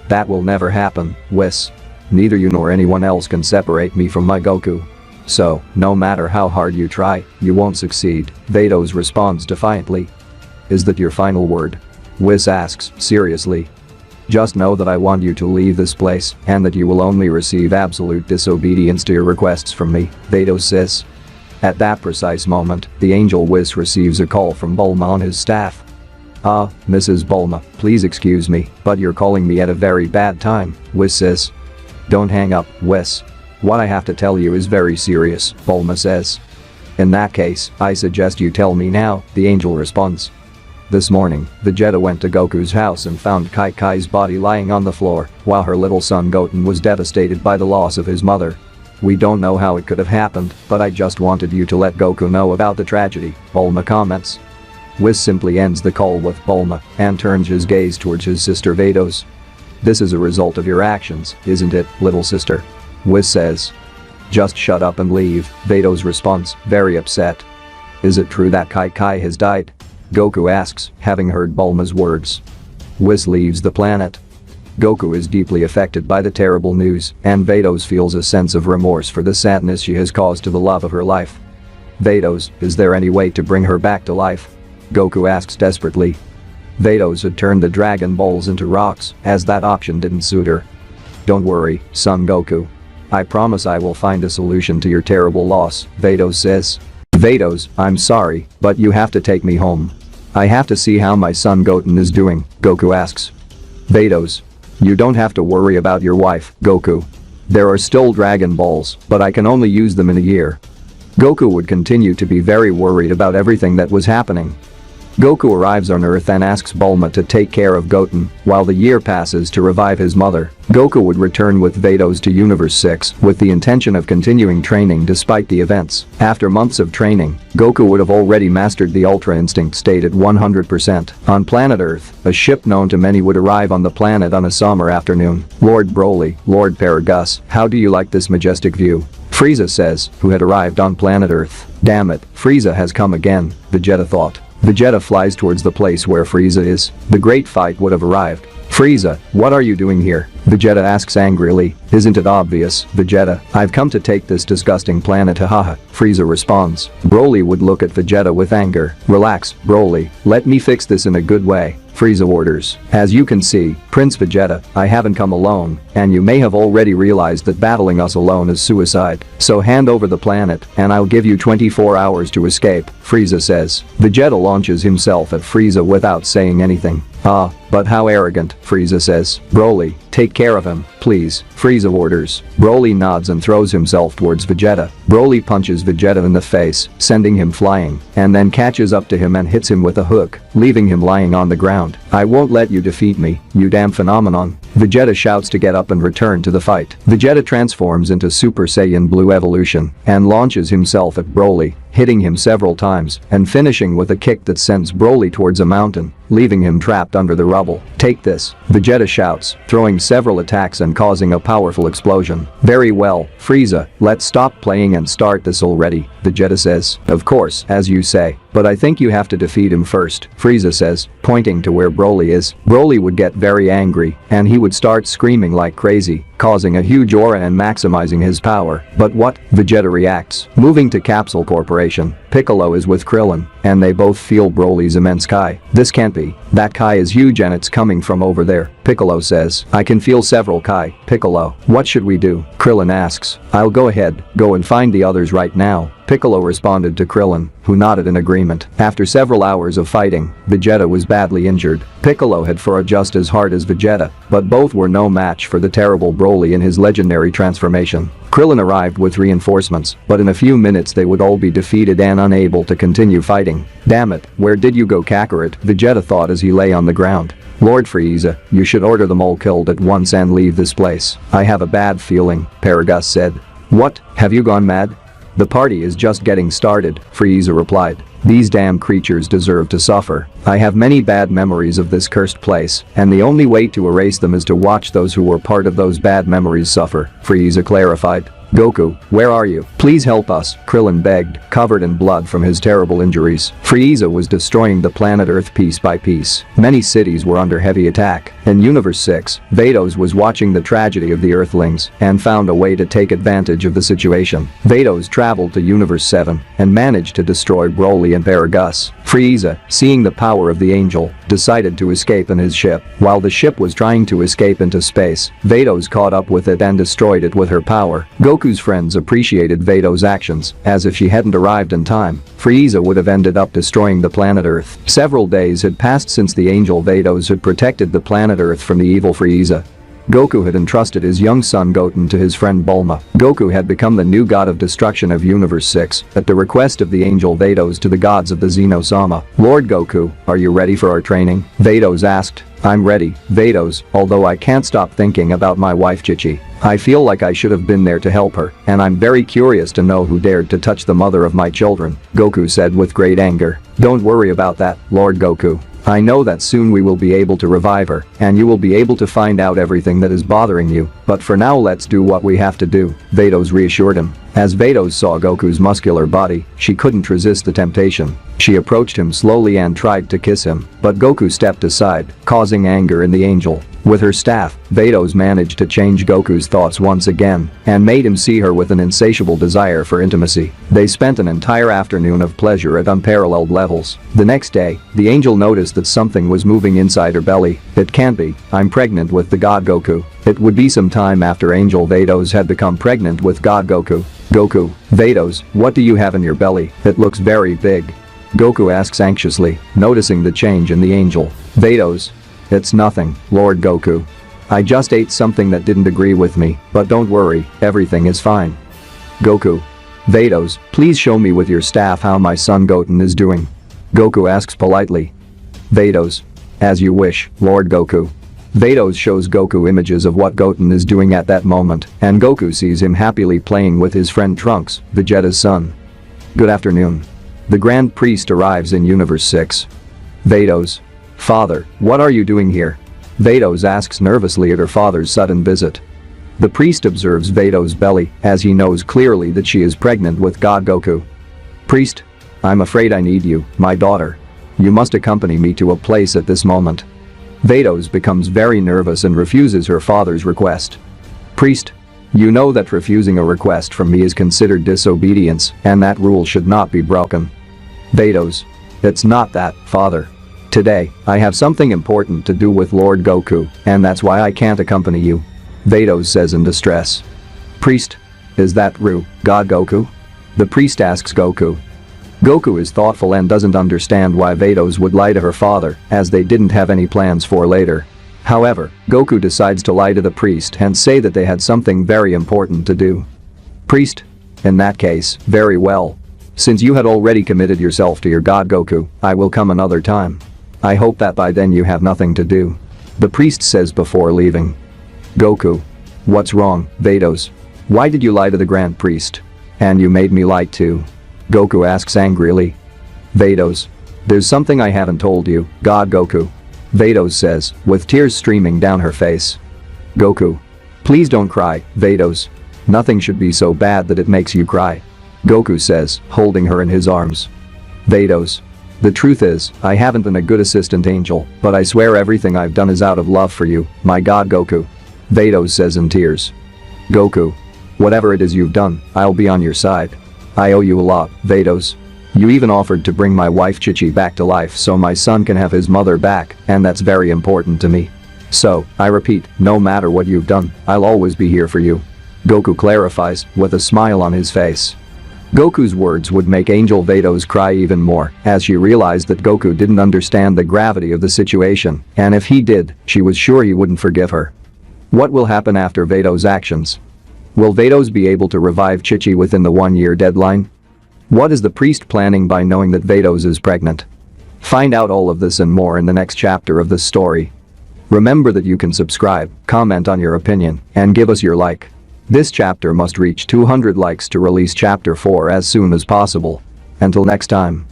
That will never happen, Whis. Neither you nor anyone else can separate me from my Goku. So, no matter how hard you try, you won't succeed, Vados responds defiantly. Is that your final word? Whis asks, seriously. Just know that I want you to leave this place and that you will only receive absolute disobedience to your requests from me, Vados says. At that precise moment, the angel Whis receives a call from Bulma on his staff. Ah, Mrs. Bulma, please excuse me, but you're calling me at a very bad time, Whis says. Don't hang up, Whis. What I have to tell you is very serious, Bulma says. In that case, I suggest you tell me now, the angel responds. This morning, Vegeta went to Goku's house and found Kai Kai's body lying on the floor, while her little son Goten was devastated by the loss of his mother. We don't know how it could have happened, but I just wanted you to let Goku know about the tragedy, Bulma comments. Whis simply ends the call with Bulma and turns his gaze towards his sister Vados. This is a result of your actions, isn't it, little sister? Whis says. Just shut up and leave, Vados responds, very upset. Is it true that Kai Kai has died? Goku asks, having heard Bulma's words. Whis leaves the planet. Goku is deeply affected by the terrible news, and Vados feels a sense of remorse for the sadness she has caused to the love of her life. Vados, is there any way to bring her back to life? Goku asks desperately. Vados had turned the Dragon Balls into rocks, as that option didn't suit her. Don't worry, son Goku. I promise I will find a solution to your terrible loss, Vados says. Vados, I'm sorry, but you have to take me home. I have to see how my son Goten is doing, Goku asks. Vados. You don't have to worry about your wife, Goku. There are still Dragon Balls, but I can only use them in a year. Goku would continue to be very worried about everything that was happening. Goku arrives on Earth and asks Bulma to take care of Goten while the year passes to revive his mother. Goku would return with Vados to Universe 6 with the intention of continuing training despite the events. After months of training, Goku would have already mastered the Ultra Instinct state at 100%. On planet Earth, a ship known to many would arrive on the planet on a summer afternoon. Lord Broly, Lord Paragus, how do you like this majestic view? Frieza says, who had arrived on planet Earth. Damn it, Frieza has come again, Vegeta thought. Vegeta flies towards the place where Frieza is. The great fight would have arrived. Frieza, what are you doing here? Vegeta asks angrily. Isn't it obvious, Vegeta? I've come to take this disgusting planet, hahaha, Frieza responds. Broly would look at Vegeta with anger. Relax, Broly, let me fix this in a good way, Frieza orders. As you can see, Prince Vegeta, I haven't come alone, and you may have already realized that battling us alone is suicide. So hand over the planet, and I'll give you 24 hours to escape, Frieza says. Vegeta launches himself at Frieza without saying anything. Ah, but how arrogant, Frieza says. Broly, take care of him, please, Frieza orders. Broly nods and throws himself towards Vegeta. Broly punches Vegeta in the face, sending him flying, and then catches up to him and hits him with a hook, leaving him lying on the ground. I won't let you defeat me, you damn phenomenon. Vegeta shouts to get up and return to the fight. Vegeta transforms into Super Saiyan Blue Evolution and launches himself at Broly, hitting him several times and finishing with a kick that sends Broly towards a mountain, leaving him trapped under the rubble. Take this, Vegeta shouts, throwing several attacks and causing a powerful explosion. Very well, Frieza, let's stop playing and start this already, Vegeta says. Of course, as you say, but I think you have to defeat him first, Frieza says, pointing to where Broly is. Broly would get very angry, and he would start screaming like crazy, causing a huge aura and maximizing his power. But what? Vegeta reacts. Moving to Capsule Corporation, Piccolo is with Krillin, and they both feel Broly's immense Kai. This can't be. That Kai is huge and it's coming from over there, Piccolo says. I can feel several Kai, Piccolo. What should we do? Krillin asks. I'll go ahead, go and find the others right now, Piccolo responded to Krillin, who nodded in agreement. After several hours of fighting, Vegeta was badly injured. Piccolo had fought just as hard as Vegeta, but both were no match for the terrible Broly in his legendary transformation. Krillin arrived with reinforcements, but in a few minutes they would all be defeated and unable to continue fighting. Damn it, where did you go, Kakarot? Vegeta thought as he lay on the ground. Lord Frieza, you should order them all killed at once and leave this place. I have a bad feeling, Paragus said. What, have you gone mad? The party is just getting started, Frieza replied. These damn creatures deserve to suffer. I have many bad memories of this cursed place, and the only way to erase them is to watch those who were part of those bad memories suffer, Frieza clarified. Goku, where are you? Please help us, Krillin begged, covered in blood from his terrible injuries. Frieza was destroying the planet Earth piece by piece. Many cities were under heavy attack. In Universe 6, Vados was watching the tragedy of the Earthlings and found a way to take advantage of the situation. Vados traveled to Universe 7 and managed to destroy Broly and Paragus. Frieza, seeing the power of the angel, decided to escape in his ship. While the ship was trying to escape into space, Vados caught up with it and destroyed it with her power. Goku's friends appreciated Vados' actions, as if she hadn't arrived in time, Frieza would have ended up destroying the planet Earth. Several days had passed since the angel Vados had protected the planet Earth from the evil Frieza. Goku had entrusted his young son Goten to his friend Bulma. Goku had become the new god of destruction of Universe 6 at the request of the angel Vados to the gods of the Xeno-sama. Lord Goku, are you ready for our training? Vados asked. I'm ready, Vados, although I can't stop thinking about my wife Chi-Chi. I feel like I should have been there to help her, and I'm very curious to know who dared to touch the mother of my children, Goku said with great anger. Don't worry about that, Lord Goku. I know that soon we will be able to revive her, and you will be able to find out everything that is bothering you, but for now let's do what we have to do, Vados reassured him. As Vados saw Goku's muscular body, she couldn't resist the temptation. She approached him slowly and tried to kiss him, but Goku stepped aside, causing anger in the angel. With her staff, Vados managed to change Goku's thoughts once again and made him see her with an insatiable desire for intimacy. They spent an entire afternoon of pleasure at unparalleled levels. The next day, the angel noticed that something was moving inside her belly. It can't be, I'm pregnant with the god Goku. It would be some time after Angel Vados had become pregnant with God Goku. Goku, Vados, what do you have in your belly? It looks very big. Goku asks anxiously, noticing the change in the angel. Vados, it's nothing, Lord Goku. I just ate something that didn't agree with me, but don't worry, everything is fine. Goku, Vados, please show me with your staff how my son Goten is doing. Goku asks politely. Vados, as you wish, Lord Goku. Vados shows Goku images of what Goten is doing at that moment, and Goku sees him happily playing with his friend Trunks, Vegeta's son. Good afternoon. The Grand Priest arrives in Universe 6. Vados. Father, what are you doing here? Vados asks nervously at her father's sudden visit. The priest observes Vados' belly, as he knows clearly that she is pregnant with God Goku. Priest, I'm afraid I need you, my daughter. You must accompany me to a place at this moment. Vados becomes very nervous and refuses her father's request. Priest, you know that refusing a request from me is considered disobedience, and that rule should not be broken. Vados, it's not that, father. Today, I have something important to do with Lord Goku, and that's why I can't accompany you. Vados says in distress. Priest, is that true, God Goku? The priest asks Goku. Goku is thoughtful and doesn't understand why Vados would lie to her father, as they didn't have any plans for later. However, Goku decides to lie to the priest and say that they had something very important to do. Priest, in that case, very well. Since you had already committed yourself to your god Goku, I will come another time. I hope that by then you have nothing to do. The priest says before leaving. Goku. What's wrong, Vados? Why did you lie to the Grand Priest? And you made me lie too. Goku asks angrily. Vados. There's something I haven't told you, God Goku. Vados says, with tears streaming down her face. Goku. Please don't cry, Vados. Nothing should be so bad that it makes you cry. Goku says, holding her in his arms. Vados. The truth is, I haven't been a good assistant angel, but I swear everything I've done is out of love for you, my god Goku. Vados says in tears. Goku. Whatever it is you've done, I'll be on your side. I owe you a lot, Vados. You even offered to bring my wife Chi-Chi back to life so my son can have his mother back, and that's very important to me. So, I repeat, no matter what you've done, I'll always be here for you. Goku clarifies, with a smile on his face. Goku's words would make Angel Vados cry even more, as she realized that Goku didn't understand the gravity of the situation, and if he did, she was sure he wouldn't forgive her. What will happen after Vados' actions? Will Vados be able to revive Chi-Chi within the 1-year deadline? What is the priest planning by knowing that Vados is pregnant? Find out all of this and more in the next chapter of this story. Remember that you can subscribe, comment on your opinion, and give us your like. This chapter must reach 200 likes to release chapter 4 as soon as possible. Until next time.